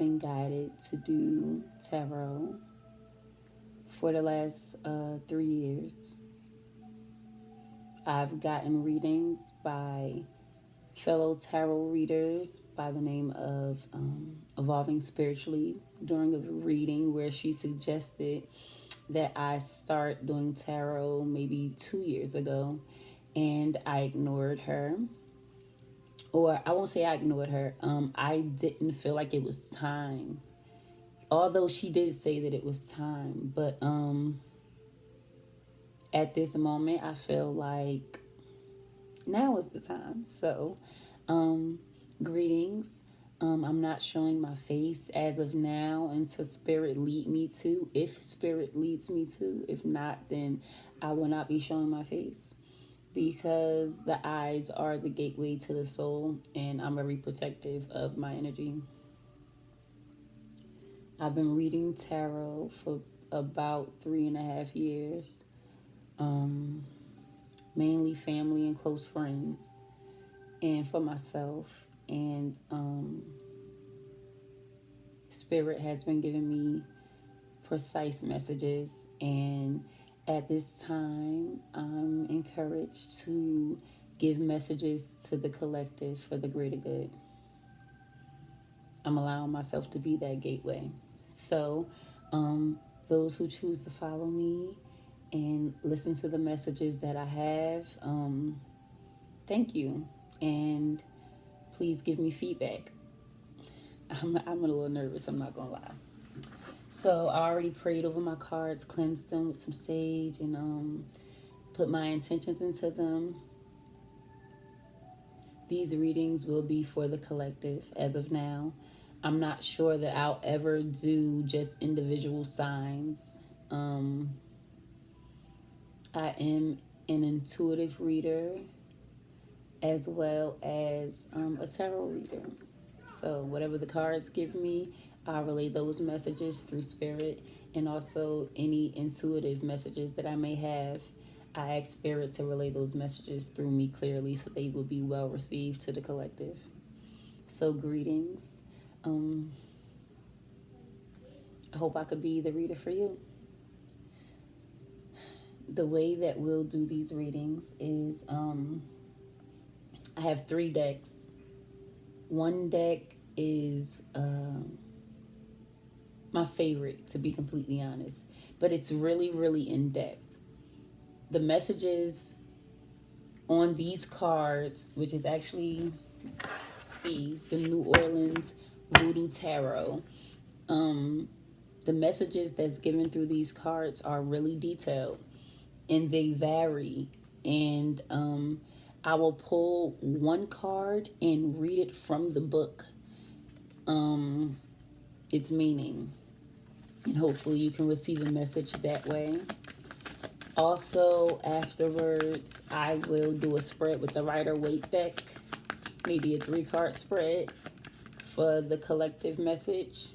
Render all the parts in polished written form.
been guided to do tarot for the last 3 years. I've gotten readings by fellow tarot readers by the name of Evolving Spiritually during a reading where she suggested that I start doing tarot maybe 2 years ago, and I ignored her. Or I won't say I ignored her. I didn't feel like it was time. Although she did say that it was time, but at this moment, I feel like now is the time. So, greetings. I'm not showing my face as of now until spirit lead me to. If spirit leads me to, if not, then I will not be showing my face because the eyes are the gateway to the soul, and I'm very protective of my energy. I've been reading tarot for about 3.5 years, mainly family and close friends, and for myself. And Spirit has been giving me precise messages, and at this time, I'm encouraged to give messages to the collective for the greater good. I'm allowing myself to be that gateway. So, those who choose to follow me and listen to the messages that I have, thank you. And please give me feedback. I'm a little nervous, I'm not going to lie. So, I already prayed over my cards, cleansed them with some sage, and put my intentions into them. These readings will be for the collective as of now. I'm not sure that I'll ever do just individual signs. I am an intuitive reader as well as a tarot reader. So whatever the cards give me, I'll relay those messages through spirit, and also any intuitive messages that I may have. I ask spirit to relay those messages through me clearly so they will be well received to the collective. So greetings. I hope I could be the reader for you. The way that we'll do these readings is I have 3 decks. One deck is my favorite, to be completely honest, but it's really, really in depth. The messages on these cards, which is actually the New Orleans Voodoo Tarot, the messages that's given through these cards are really detailed and they vary. And I will pull one card and read it from the book, its meaning, and hopefully you can receive a message that way. Also, afterwards, I will do a spread with the Rider-Waite deck, maybe a 3-card spread for the collective message.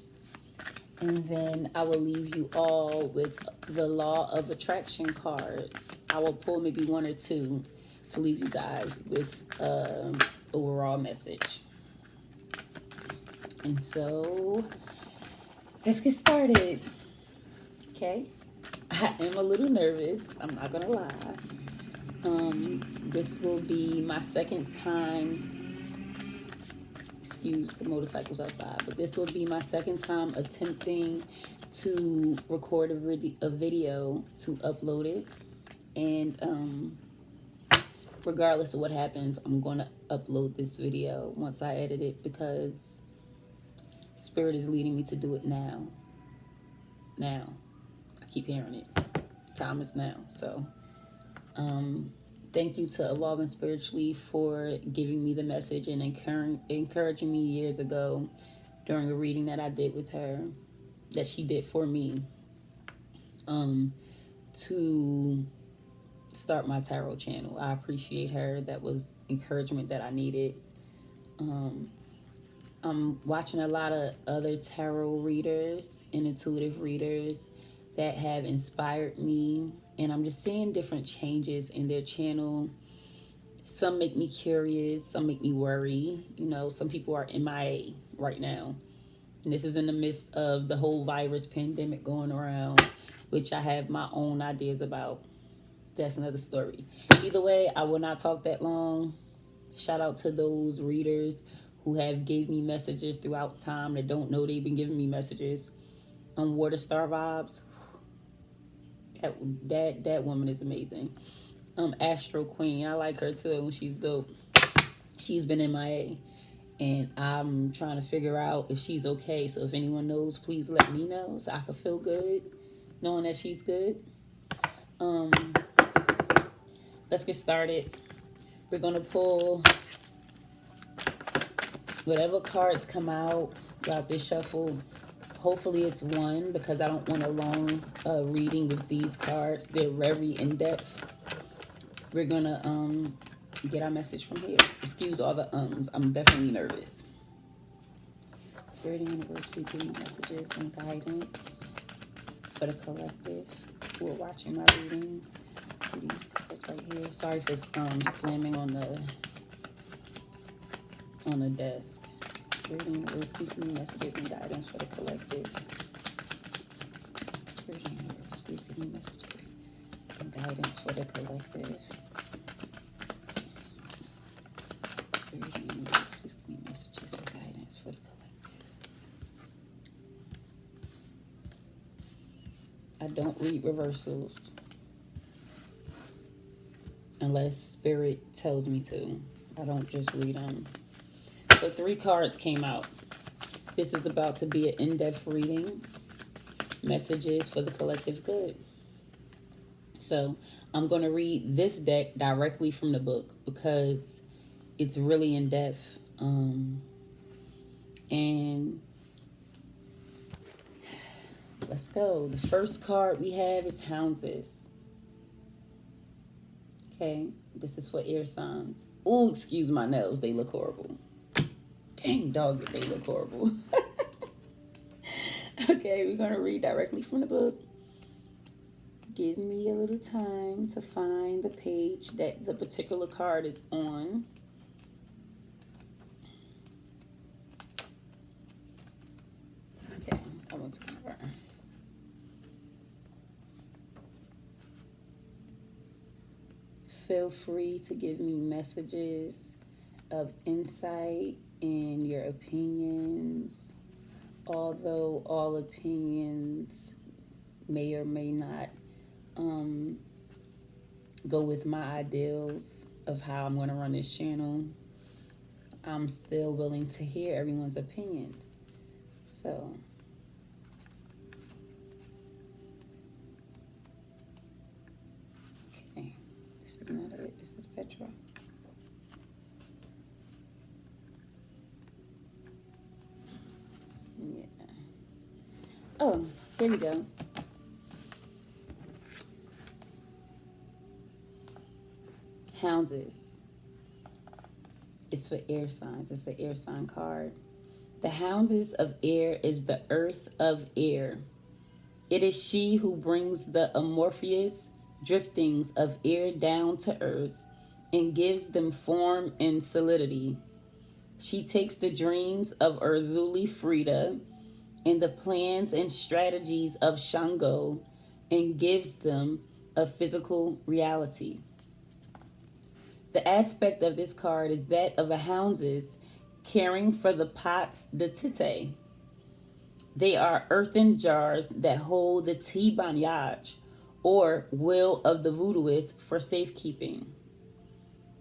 And then I will leave you all with the Law of Attraction cards. I will pull maybe 1 or 2 to leave you guys with overall message. And so, let's get started. Okay? I am a little nervous, I'm not gonna lie. This will be my second time, excuse the motorcycles outside, but this will be my second time attempting to record a video to upload it. And regardless of what happens, I'm gonna upload this video once I edit it because Spirit is leading me to do it now. Now. I keep hearing it. Time is now. So, thank you to Evolving Spiritually for giving me the message and encouraging me years ago during a reading that I did with her, that she did for me, to start my tarot channel. I appreciate her. That was encouragement that I needed. I'm watching a lot of other tarot readers and intuitive readers that have inspired me, and I'm just seeing different changes in their channel. Some make me curious, some make me worry. You know, some people are MIA right now, And this is in the midst of the whole virus pandemic going around, which I have my own ideas about. That's another story. Either way, I will not talk that long. Shout out to those readers who have gave me messages throughout time that don't know they've been giving me messages. Water Star Vibes. That woman is amazing. Astro Queen. I like her too. She's dope. She's been MIA. And I'm trying to figure out if she's okay. So if anyone knows, please let me know so I can feel good knowing that she's good. Let's get started. We're going to pull whatever cards come out throughout this shuffle. Hopefully it's one, because I don't want a long reading with these cards. They're very in-depth. We're going to get our message from here. Excuse all the ums. I'm definitely nervous. Spirit and universe, please give me messages and guidance for the collective who are watching my readings. These cards right here. Sorry for slamming on the desk. Spirit and universe, please give me messages and guidance for the collective. Spirit and universe, please give me messages and guidance for the collective. Spirit and universe, please give me messages and guidance for the collective. I don't read reversals unless spirit tells me to. I don't just read them. So 3 cards came out. This is about to be an in-depth reading. Messages for the collective good. So I'm going to read this deck directly from the book because it's really in-depth. And let's go. The first card we have is Hounds. Okay, this is for air signs. Oh, excuse my nails. They look horrible. Dang, dog, they look horrible. Okay, we're going to read directly from the book. Give me a little time to find the page that the particular card is on. Okay, I went too far. Feel free to give me messages of insight and your opinions, although all opinions may or may not go with my ideals of how I'm going to run this channel. I'm still willing to hear everyone's opinions. So okay, this is not it. This is Petra. Yeah. Oh, here we go. Hounds is for air signs. It's an air sign card. The Hounds of air is the earth of air. It is she who brings the amorphous driftings of air down to earth and gives them form and solidity. She takes the dreams of Urzuli Frida and the plans and strategies of Shango and gives them a physical reality. The aspect of this card is that of a houndess caring for the pots de tite. They are earthen jars that hold the tea bagnage, or will of the voodooist, for safekeeping.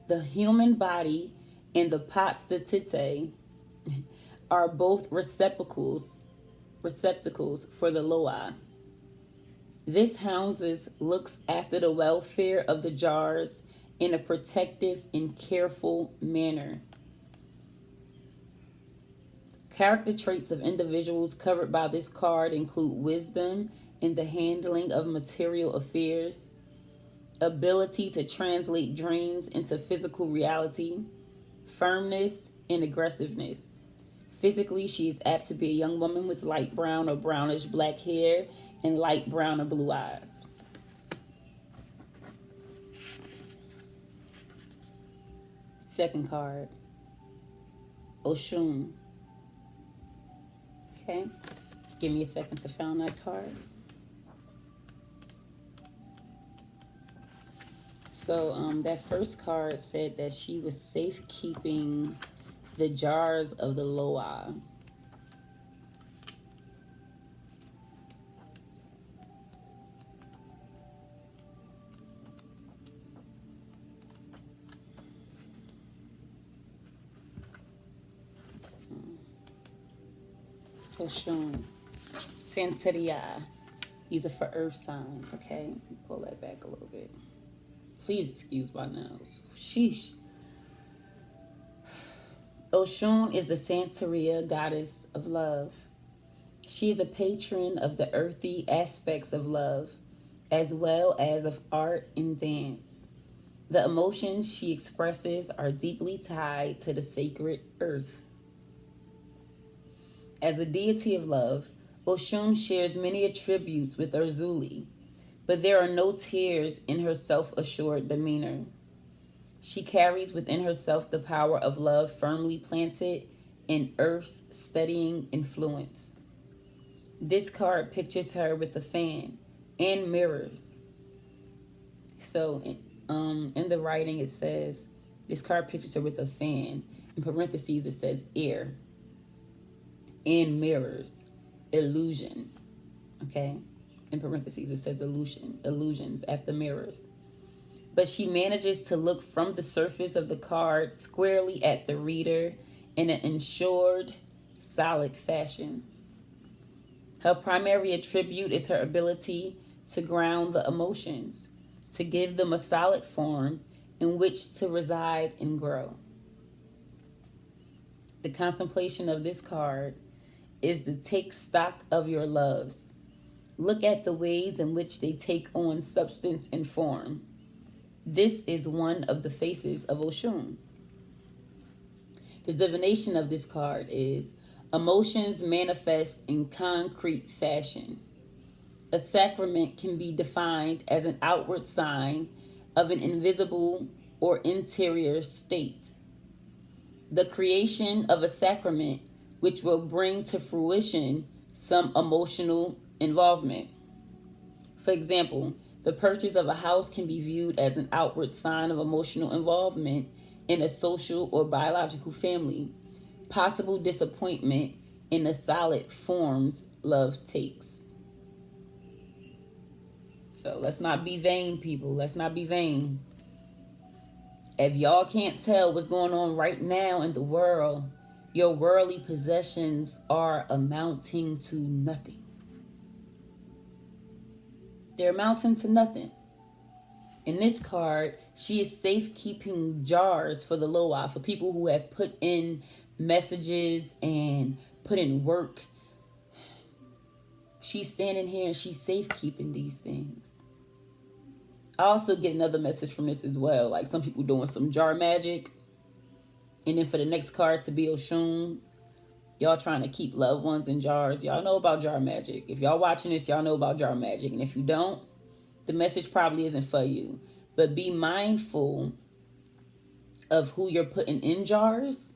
The human body and the pots de tite are both receptacles for the loa. This houndess looks after the welfare of the jars in a protective and careful manner. Character traits of individuals covered by this card include wisdom in the handling of material affairs, ability to translate dreams into physical reality, firmness, and aggressiveness. Physically, she is apt to be a young woman with light brown or brownish black hair and light brown or blue eyes. Second card, Oshun. Okay? Give me a second to find that card. So that first card said that she was safekeeping the jars of the Loa. Oshun. Santeria. These are for earth signs, okay? Pull that back a little bit. Please excuse my nails. Sheesh. Oshun is the Santeria goddess of love. She is a patron of the earthy aspects of love, as well as of art and dance. The emotions she expresses are deeply tied to the sacred earth. As a deity of love, Oshun shares many attributes with Urzuli, but there are no tears in her self-assured demeanor. She carries within herself the power of love firmly planted in Earth's steadying influence. This card pictures her with a fan and mirrors. So in the writing it says, this card pictures her with a fan. In parentheses it says air. And mirrors. Illusion. Okay? In parentheses it says illusion. Illusions after mirrors. But she manages to look from the surface of the card squarely at the reader in an ensured, solid fashion. Her primary attribute is her ability to ground the emotions, to give them a solid form in which to reside and grow. The contemplation of this card is to take stock of your loves. Look at the ways in which they take on substance and form. This is one of the faces of Oshun. The divination of this card is emotions manifest in concrete fashion. A sacrament can be defined as an outward sign of an invisible or interior state. The creation of a sacrament which will bring to fruition some emotional involvement. For example, the purchase of a house can be viewed as an outward sign of emotional involvement in a social or biological family. Possible disappointment in the solid forms love takes. So let's not be vain, people. Let's not be vain. If y'all can't tell what's going on right now in the world, your worldly possessions are amounting to nothing. They're amounting to nothing. In this card, she is safekeeping jars for the Loa, for people who have put in messages and put in work. She's standing here and she's safekeeping these things. I also get another message from this as well. Like some people doing some jar magic. And then for the next card to be Oshun, y'all trying to keep loved ones in jars. Y'all know about jar magic. If y'all watching this, y'all know about jar magic. And if you don't, the message probably isn't for you. But be mindful of who you're putting in jars.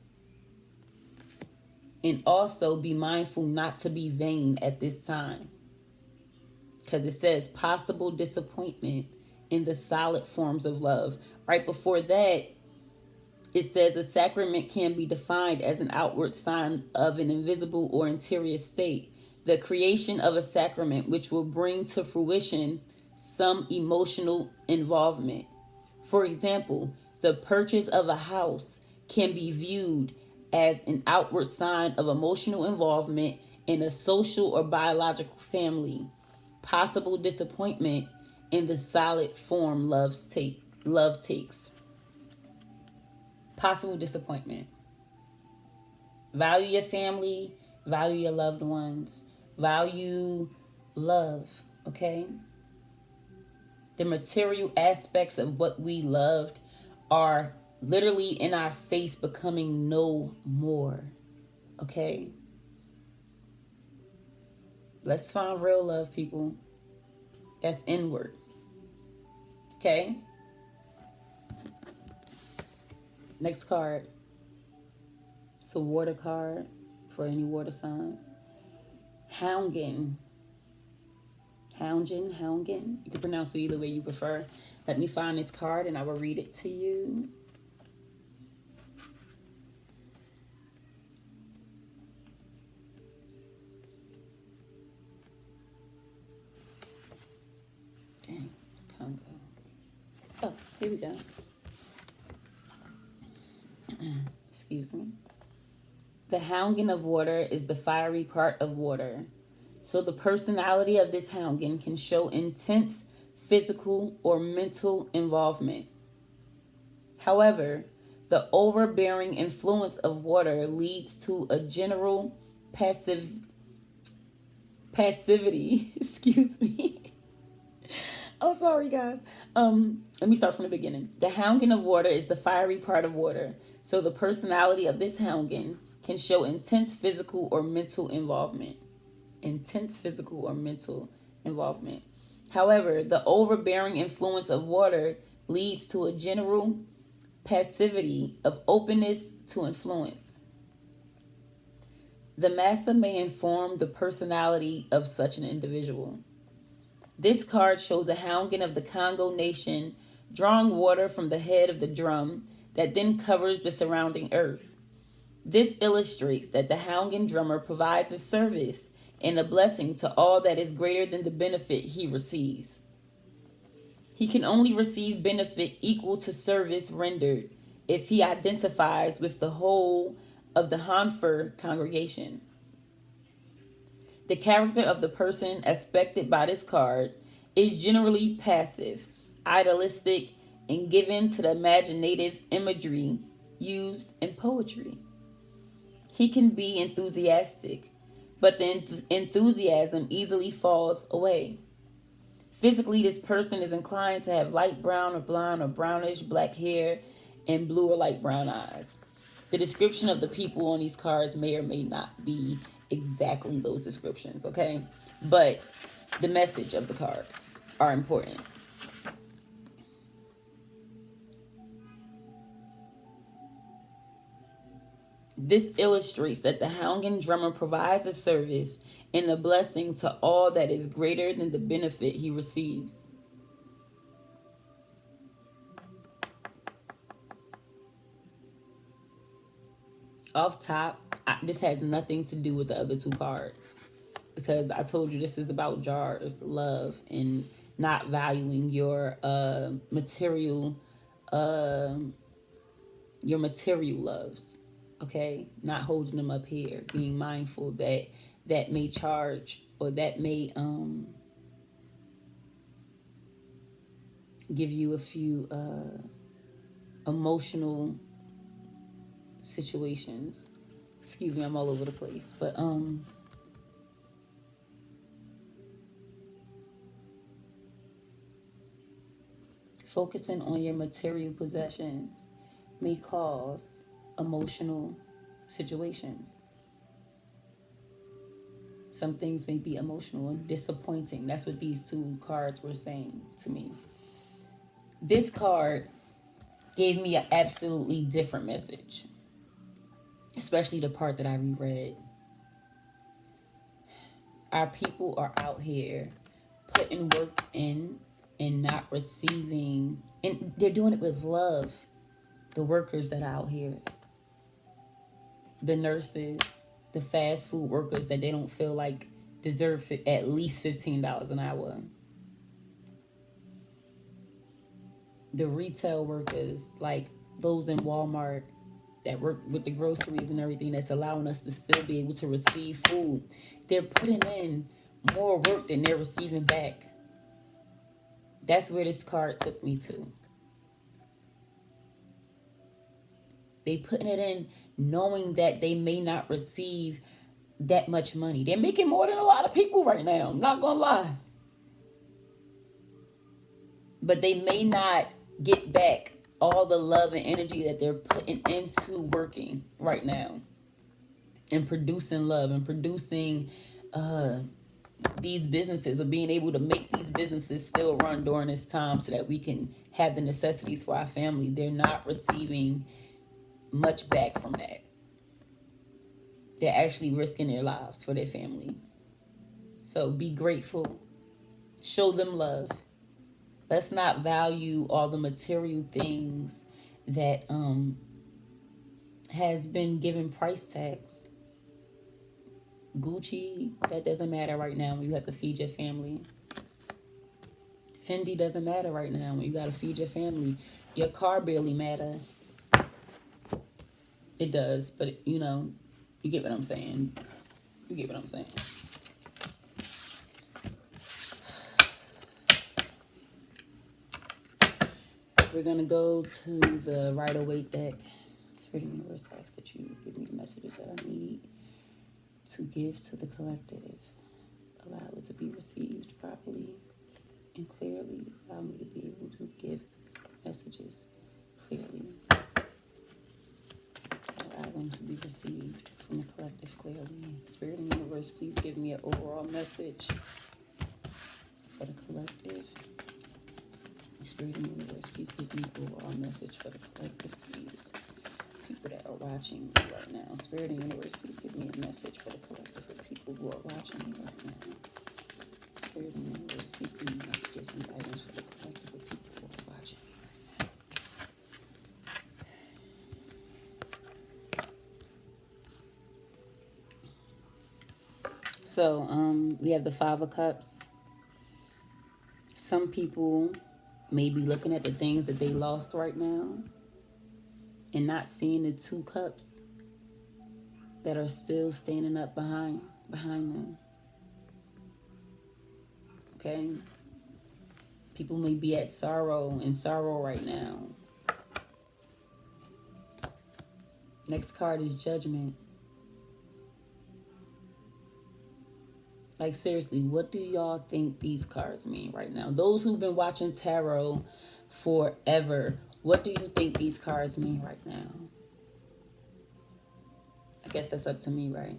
And also be mindful not to be vain at this time. Because it says possible disappointment in the solid forms of love. Right before that, it says a sacrament can be defined as an outward sign of an invisible or interior state. The creation of a sacrament which will bring to fruition some emotional involvement. For example, the purchase of a house can be viewed as an outward sign of emotional involvement in a social or biological family. Possible disappointment in the solid form love takes. Possible disappointment. Value your family, value your loved ones, value love, okay? The material aspects of what we loved are literally in our face becoming no more, okay? Let's find real love, people. That's inward, okay? Next card. It's a water card for any water signs. Houngin. Houngin. You can pronounce it either way you prefer. Let me find this card and I will read it to you. Dang, Congo. Oh, here we go. Excuse me. The houngin of water is the fiery part of water. So the personality of this houngin can show intense physical or mental involvement. However, the overbearing influence of water leads to a general passivity. Excuse me. I'm sorry, guys. Let me start from the beginning. The houngin of water is the fiery part of water. So the personality of this houngin can show intense physical or mental involvement. However, the overbearing influence of water leads to a general passivity of openness to influence. The massa may inform the personality of such an individual. This card shows a houngin of the Congo nation drawing water from the head of the drum that then covers the surrounding earth. This illustrates that the houngin drummer provides a service and a blessing to all that is greater than the benefit he receives. He can only receive benefit equal to service rendered if he identifies with the whole of the Hanfer congregation. The character of the person aspected by this card is generally passive, idealistic, and given to the imaginative imagery used in poetry. He can be enthusiastic, but the enthusiasm easily falls away. Physically, this person is inclined to have light brown or blonde or brownish black hair and blue or light brown eyes. The description of the people on these cards may or may not be exactly those descriptions, okay? But the message of the cards are important. This illustrates that the houngin drummer provides a service and a blessing to all that is greater than the benefit he receives. Off top, this has nothing to do with the other two cards because I told you this is about jars, love, and not valuing your material loves. Okay, not holding them up here, being mindful that that may charge or that may give you a few emotional situations. Excuse me, I'm all over the place, but focusing on your material possessions may cause emotional situations. Some things may be emotional and disappointing. That's what these two cards were saying to me. This card gave me an absolutely different message, especially the part that I reread. Our people are out here putting work in and not receiving, and they're doing it with love. The workers that are out here, the nurses, the fast food workers that they don't feel like deserve at least $15 an hour. The retail workers, like those in Walmart that work with the groceries and everything, that's allowing us to still be able to receive food. They're putting in more work than they're receiving back. That's where this card took me to. They putting it in knowing that they may not receive that much money. They're making more than a lot of people right now. I'm not going to lie. But they may not get back all the love and energy that they're putting into working right now and producing love and producing these businesses, or being able to make these businesses still run during this time so that we can have the necessities for our family. They're not receiving much back from that. They're actually risking their lives for their family. So be grateful. Show them love. Let's not value all the material things that has been given price tags. Gucci, that doesn't matter right now when you have to feed your family. Fendi doesn't matter right now when you got to feed your family. Your car barely matter. It does, but you know, you get what I'm saying. You get what I'm saying. We're going to go to the Rider-Waite deck. Spirit of the Universe asks that you give me the messages that I need to give to the collective. Allow it to be received properly and clearly. Allow me to be able to give messages clearly. Allow them to be received from the collective clearly. Spirit of the Universe, please give me an overall message for the collective. Spirit of the Universe, please give me an overall message for the collective, please. People that are watching me right now. Spirit of the Universe, please give me a message for the collective, for people who are watching me right now. Spirit of the Universe, please give me messages and guidance for the collective, for people who are watching me right now. So, we have the Five of Cups. Some people may be looking at the things that they lost right now and not seeing the two cups that are still standing up behind them. Okay? People may be in sorrow right now. Next card is Judgment. Like, seriously, what do y'all think these cards mean right now? Those who've been watching tarot forever, what do you think these cards mean right now? I guess that's up to me, right?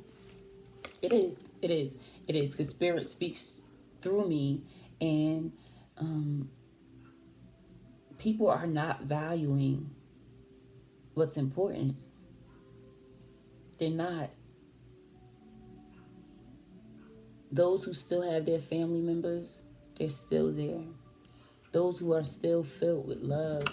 It is. Because Spirit speaks through me, and people are not valuing what's important. They're not. Those who still have their family members, they're still there. Those who are still filled with love,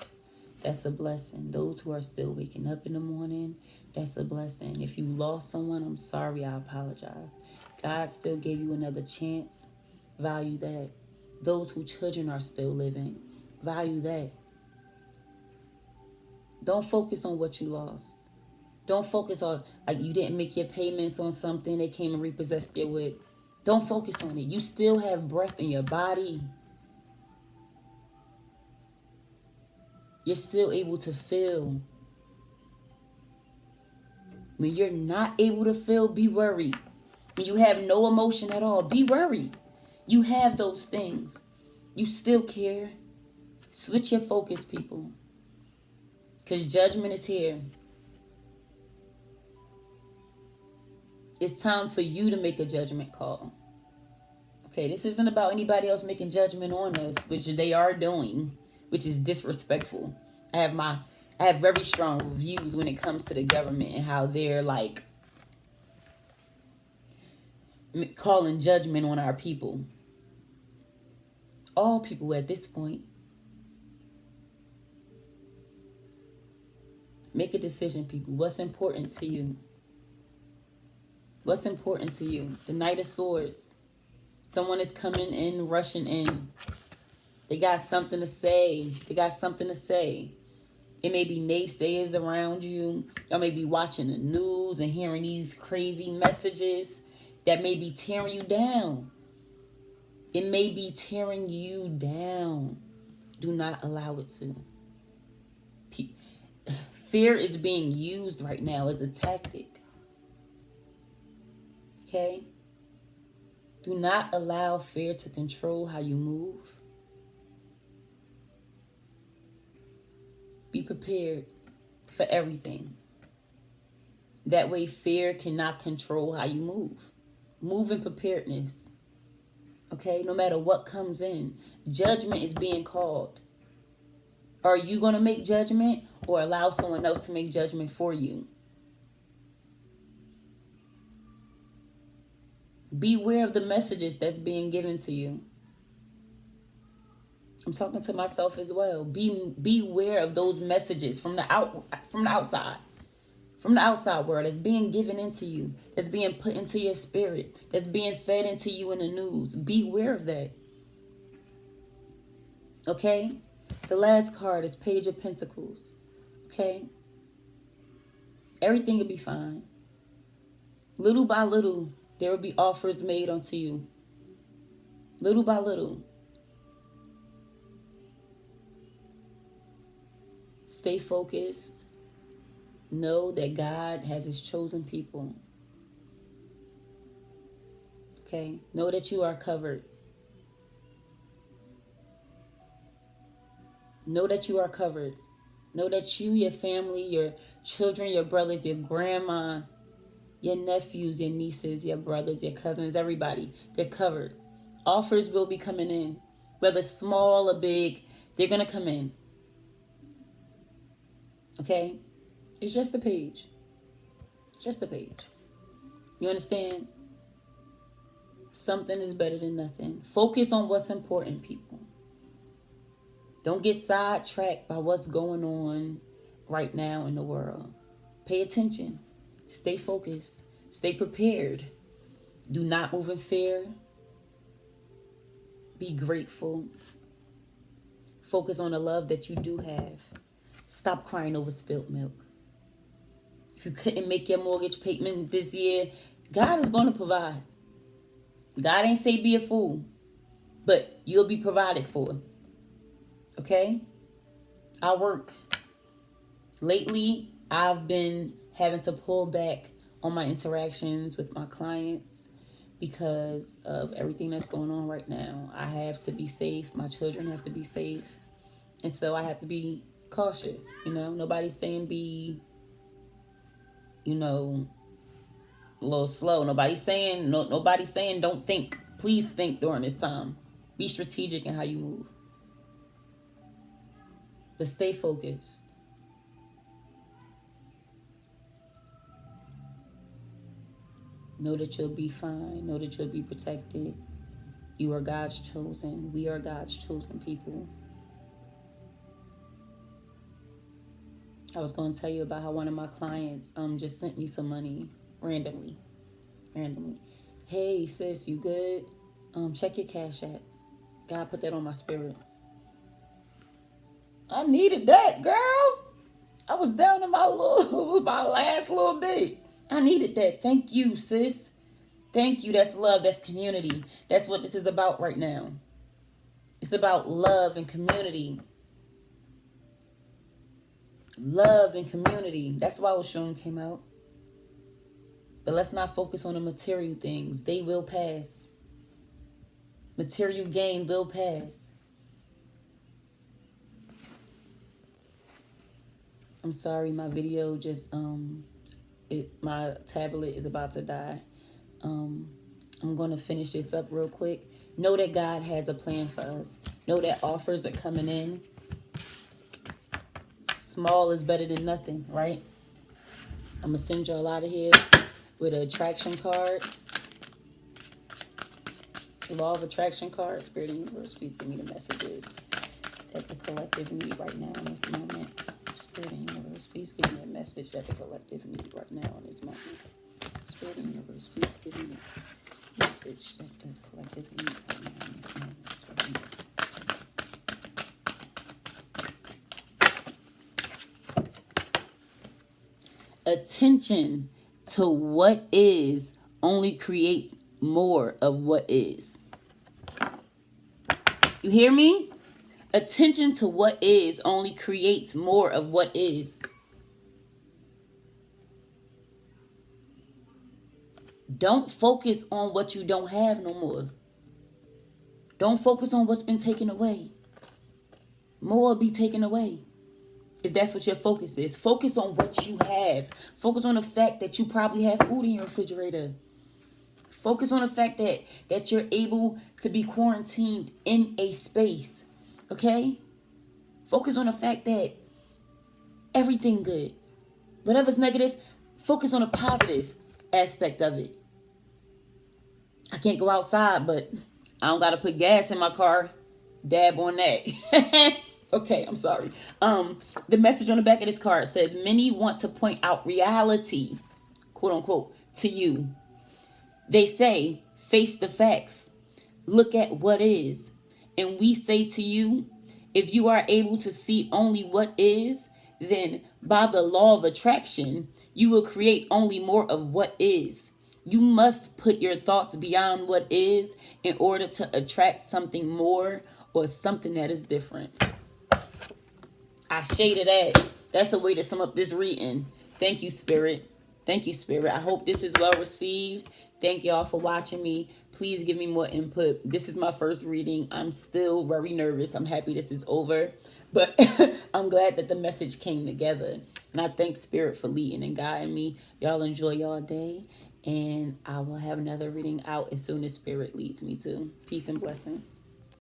that's a blessing. Those who are still waking up in the morning, that's a blessing. If you lost someone, I'm sorry, I apologize. God still gave you another chance. Value that. Those whose children are still living, value that. Don't focus on what you lost. Don't focus on, like, you didn't make your payments on something they came and repossessed you with. Don't focus on it. You still have breath in your body. You're still able to feel. When you're not able to feel, be worried. When you have no emotion at all, be worried. You have those things. You still care. Switch your focus, people. Because judgment is here. It's time for you to make a judgment call. Okay, this isn't about anybody else making judgment on us, which they are doing, which is disrespectful. I have very strong views when it comes to the government and how they're like calling judgment on our people. All people at this point. Make a decision, people. What's important to you? What's important to you? The Knight of Swords. Someone is coming in, rushing in. They got something to say. It may be naysayers around you. Y'all may be watching the news and hearing these crazy messages that may be tearing you down. It may be tearing you down. Do not allow it to. Fear is being used right now as a tactic. Okay? Do not allow fear to control how you move. Be prepared for everything. That way fear cannot control how you move. Move in preparedness. Okay? No matter what comes in. Judgment is being called. Are you going to make judgment or allow someone else to make judgment for you? Beware of the messages that's being given to you. I'm talking to myself as well. Beware of those messages from the outside. From the outside world that's being given into you, that's being put into your spirit, that's being fed into you in the news. Beware of that. Okay? The last card is Page of Pentacles. Okay? Everything will be fine. Little by little, there will be offers made unto you. Little by little. Stay focused. Know that God has his chosen people. Okay? Know that you are covered. Know that you are covered. Know that you, your family, your children, your brothers, your grandma, your nephews, your nieces, your brothers, your cousins, everybody, they're covered. Offers will be coming in. Whether small or big, they're going to come in. Okay? It's just a page. Just a page. You understand? Something is better than nothing. Focus on what's important, people. Don't get sidetracked by what's going on right now in the world. Pay attention. Stay focused. Stay prepared. Do not move in fear. Be grateful. Focus on the love that you do have. Stop crying over spilt milk. If you couldn't make your mortgage payment this year, God is going to provide. God ain't say be a fool, but you'll be provided for. Okay? I work. Lately, I've been having to pull back on my interactions with my clients because of everything that's going on right now. I have to be safe. My children have to be safe. And so I have to be cautious. Nobody's saying be, a little slow. Nobody's saying don't think. Please think during this time. Be strategic in how you move. But stay focused. Know that you'll be fine. Know that you'll be protected. You are God's chosen. We are God's chosen people. I was going to tell you about how one of my clients just sent me some money randomly. Hey, sis, you good? Check your Cash App. God put that on my spirit. I needed that, girl. I was down in my last little bit. I needed that. Thank you, sis. Thank you. That's love. That's community. That's what this is about right now. It's about love and community. Love and community. That's why Oshun came out. But let's not focus on the material things. They will pass. Material gain will pass. I'm sorry, my video just my tablet is about to die. I'm going to finish this up real quick. Know that God has a plan for us. Know that offers are coming in. Small is better than nothing, right? I'm going to send y'all out of here with an attraction card. The law of attraction card. Spirit and universe, please give me the messages that the collective need right now in this moment. Spirit and universe, please give me a message that the collective need right now in this moment. Spirit and universe, please give me a message that the collective need right now in this moment. Spirit and universe. Attention to what is only creates more of what is. You hear me? Attention to what is only creates more of what is. Don't focus on what you don't have no more. Don't focus on what's been taken away. More will be taken away. If that's what your focus is. Focus on what you have. Focus on the fact that you probably have food in your refrigerator. Focus on the fact that you're able to be quarantined in a space. Okay? Focus on the fact that everything good. Whatever's negative, focus on the positive aspect of it. I can't go outside, but I don't got to put gas in my car. Dab on that. Okay, I'm sorry. The message on the back of this card says, many want to point out reality, quote unquote, to you. They say, face the facts. Look at what is. And we say to you, if you are able to see only what is, then by the law of attraction, you will create only more of what is. You must put your thoughts beyond what is in order to attract something more or something that is different. I shaded that. That's a way to sum up this reading. Thank you, Spirit. Thank you, Spirit. I hope this is well received. Thank y'all for watching me. Please give me more input. This is my first reading. I'm still very nervous. I'm happy this is over. But I'm glad that the message came together. And I thank Spirit for leading and guiding me. Y'all enjoy y'all day. And I will have another reading out as soon as Spirit leads me to. Peace and blessings.